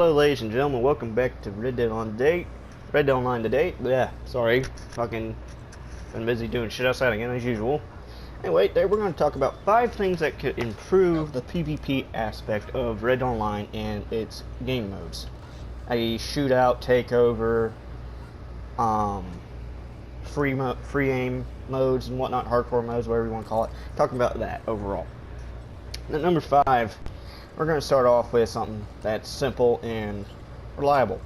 Hello ladies and gentlemen, welcome back to Red Dead Online today. Yeah, sorry, fucking been busy doing shit outside again as usual. Anyway, today we're going to talk about 5 things that could improve the PvP aspect of Red Dead Online and its game modes. A shootout, takeover, free aim modes and whatnot, hardcore modes, whatever you want to call it. Talking about that overall. Then number 5, we're going to start off with something that's simple and reliable.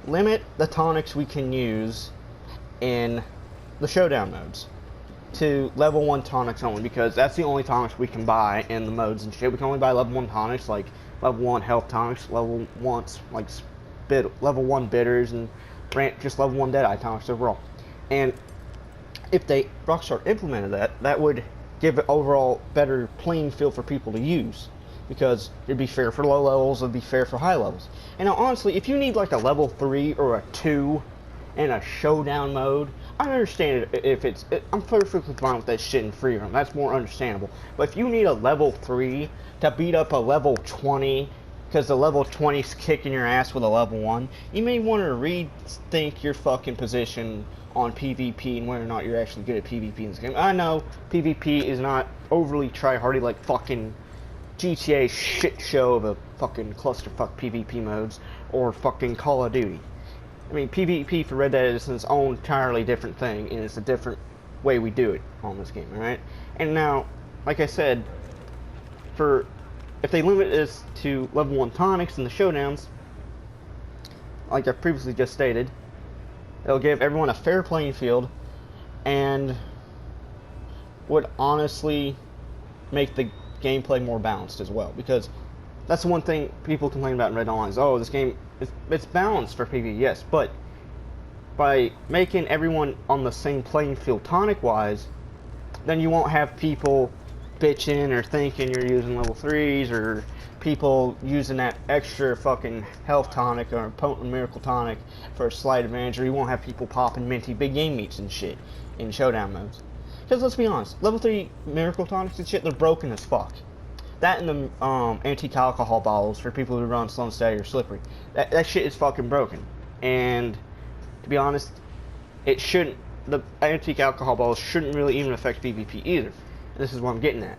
Limit the tonics we can use in the showdown modes to level 1 tonics only, because that's the only tonics we can buy in the modes and shit. We can only buy level 1 tonics, like level 1 health tonics, level 1 like level 1 bitters, and just level 1 deadeye tonics overall. And if Rockstar implemented that, that would give it overall better playing field for people to use, because it'd be fair for low levels, it'd be fair for high levels. And now honestly, if you need like a level 3 or a 2 in a showdown mode, I understand it if I'm perfectly fine with that shit in free roam. That's more understandable. But if you need a level 3 to beat up a level 20, because the level 20's kicking your ass with a level 1, you may want to rethink your fucking position on PvP and whether or not you're actually good at PvP in this game. I know PvP is not overly try-hardy like fucking GTA shit show of a fucking clusterfuck PvP modes or fucking Call of Duty. I mean, PvP for Red Dead is its own entirely different thing, and it's a different way we do it on this game, alright? And now, like I said, if they limit this to level 1 tonics in the showdowns, like I previously just stated, it'll give everyone a fair playing field and would honestly make the gameplay more balanced as well, because that's the one thing people complain about in Red Dead Online is, oh, this game it's balanced for PvP, yes, but by making everyone on the same playing field tonic wise, then you won't have people bitching or thinking you're using level 3s, or people using that extra fucking health tonic or potent miracle tonic for a slight advantage, or you won't have people popping minty big game meats and shit in showdown modes. Because let's be honest, level 3 miracle tonics and shit, they're broken as fuck. That and the antique alcohol bottles for people who run slow and steady or slippery. That shit is fucking broken. And to be honest, the antique alcohol bottles shouldn't really even affect PvP either. And this is what I'm getting at.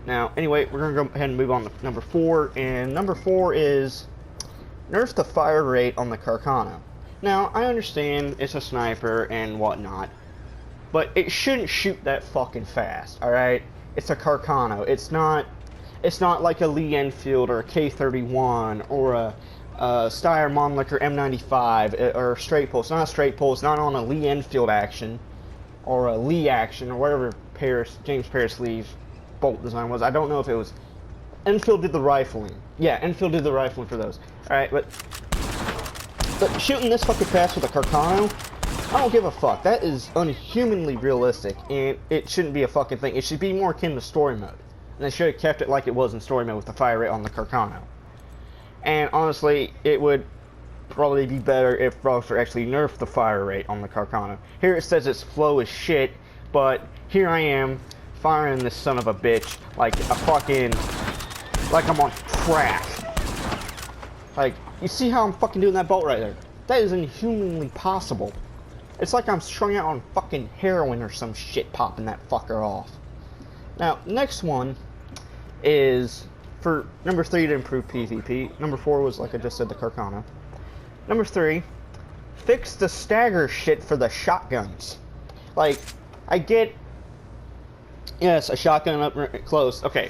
Now, anyway, we're going to go ahead and move on to number 4. And number 4 is nerf the fire rate on the Carcano. Now, I understand it's a sniper and whatnot, but it shouldn't shoot that fucking fast, alright? It's a Carcano. It's not like a Lee Enfield or a K31 or a Steyr Mannlicher M95 or a straight pull. It's not a straight pull. It's not on a Lee Enfield action or a Lee action or whatever James Paris Lee's bolt design was. I don't know if it was... Enfield did the rifling. Yeah, Enfield did the rifling for those. Alright, but shooting this fucking fast with a Carcano, I don't give a fuck. That is unhumanly realistic, and it shouldn't be a fucking thing. It should be more akin to story mode. And they should have kept it like it was in story mode with the fire rate on the Carcano. And honestly, it would probably be better if Rockstar actually nerfed the fire rate on the Carcano. Here it says it's slow as shit, but here I am firing this son of a bitch like a fucking... like I'm on crack. Like, you see how I'm fucking doing that bolt right there? That is inhumanly possible. It's like I'm strung out on fucking heroin or some shit popping that fucker off. Now, next one is for number 3 to improve PvP. Number 4 was, like I just said, the Carcano. Number 3, fix the stagger shit for the shotguns. Like, I get, yes, a shotgun up close. Okay,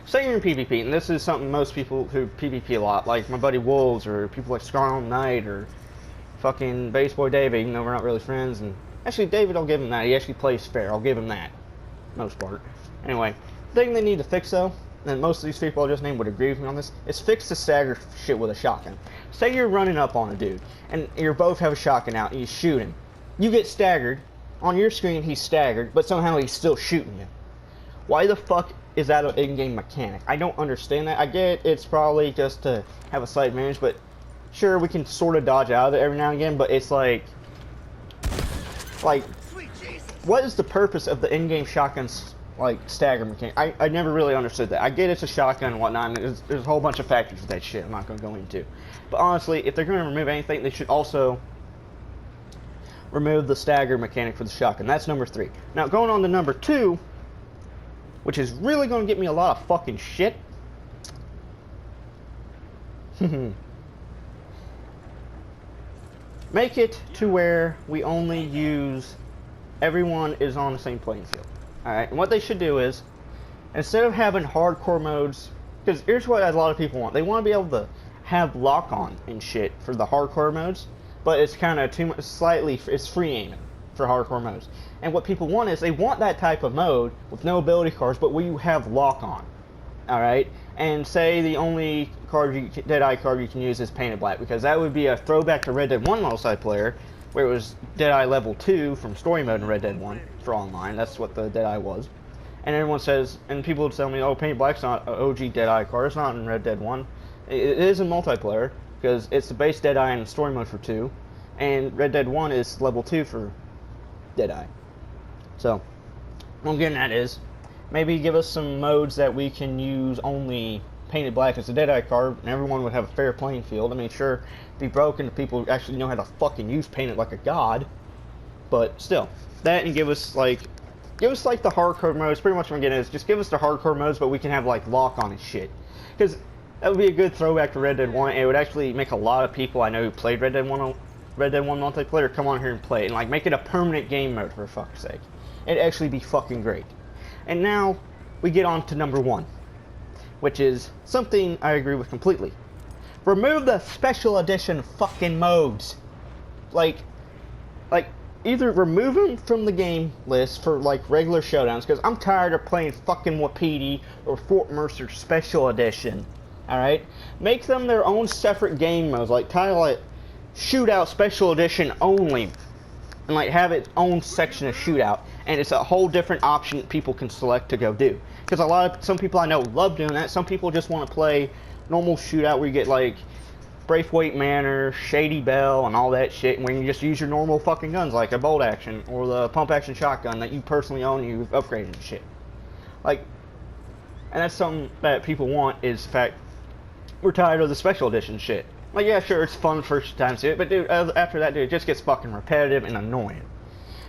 say you're in PvP, and this is something most people who PvP a lot, like my buddy Wolves, or people like Scarlet Knight, or fucking Base Boy David, even though we're not really friends. And actually, David, I'll give him that. He actually plays fair. I'll give him that. Most part. Anyway, the thing they need to fix, though, and most of these people I just named would agree with me on this, is fix the stagger shit with a shotgun. Say you're running up on a dude, and you both have a shotgun out, and you shoot him. You get staggered. On your screen, he's staggered, but somehow he's still shooting you. Why the fuck is that an in-game mechanic? I don't understand that. I get it's probably just to have a slight advantage, but sure, we can sort of dodge out of it every now and again, but it's like, what is the purpose of the in-game shotgun like stagger mechanic. I never really understood that. I get it's a shotgun and whatnot, and there's a whole bunch of factors with that shit I'm not going to go into. But honestly, if they're going to remove anything, they should also remove the stagger mechanic for the shotgun. That's number 3. Now, going on to number 2, which is really going to get me a lot of fucking shit. Make it to where we only use everyone is on the same playing field. Alright, and what they should do is, instead of having hardcore modes, because here's what a lot of people want. They want to be able to have lock-on and shit for the hardcore modes, but it's kind of too much, slightly, it's free aiming for hardcore modes. And what people want is, they want that type of mode with no ability cards, but where you have lock-on. Alright, and say the only Deadeye card you can use is Painted Black, because that would be a throwback to Red Dead 1 multiplayer, where it was Deadeye level 2 from story mode in Red Dead 1 for online. That's what the Deadeye was. And everyone says, and people would tell me, oh, Painted Black's not an OG Deadeye card, it's not in Red Dead 1. It is in multiplayer, because it's the base Deadeye in story mode for 2, and Red Dead 1 is level 2 for Deadeye. So, what I'm getting at is, maybe give us some modes that we can use only Painted Black as a Deadeye card, and everyone would have a fair playing field. I mean, sure, it'd be broken if people actually know how to fucking use Painted like a god, but still, that, and give us like the hardcore modes. Pretty much what I'm getting is, just give us the hardcore modes, but we can have like lock on and shit, because that would be a good throwback to Red Dead 1, and it would actually make a lot of people I know who played Red Dead 1 multiplayer come on here and play it, and like make it a permanent game mode, for fuck's sake. It'd actually be fucking great. And now we get on to number 1, which is something I agree with completely. Remove the special edition fucking modes. Like either remove them from the game list for like regular showdowns, because I'm tired of playing fucking Wapiti or Fort Mercer Special Edition. Alright? Make them their own separate game modes, like title it Shootout Special Edition only, and like have its own section of Shootout, and it's a whole different option people can select to go do. Because some people I know love doing that. Some people just want to play normal Shootout where you get like Braithwaite Manor, Shady Bell, and all that shit, and where you just use your normal fucking guns like a bolt action or the pump action shotgun that you personally own and you've upgraded and shit. Like, and that's something that people want, is the fact we're tired of the special edition shit. Like, yeah, sure, it's fun first time to see it, but dude, after that, dude, it just gets fucking repetitive and annoying.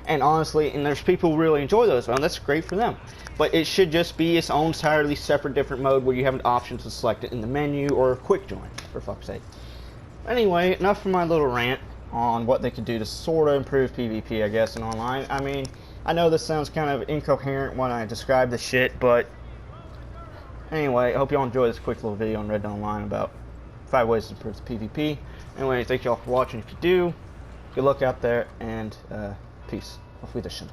And honestly, and there's people who really enjoy those, well, that's great for them. But it should just be its own entirely separate different mode where you have an option to select it in the menu or quick join, for fuck's sake. Anyway, enough for my little rant on what they could do to sort of improve PvP, I guess, in online. I mean, I know this sounds kind of incoherent when I describe the shit, but anyway, I hope y'all enjoy this quick little video on Red Dead Online about 5 ways to improve the PvP. Anyway, thank y'all for watching. If you do, good luck out there, and peace. Auf Wiedersehen.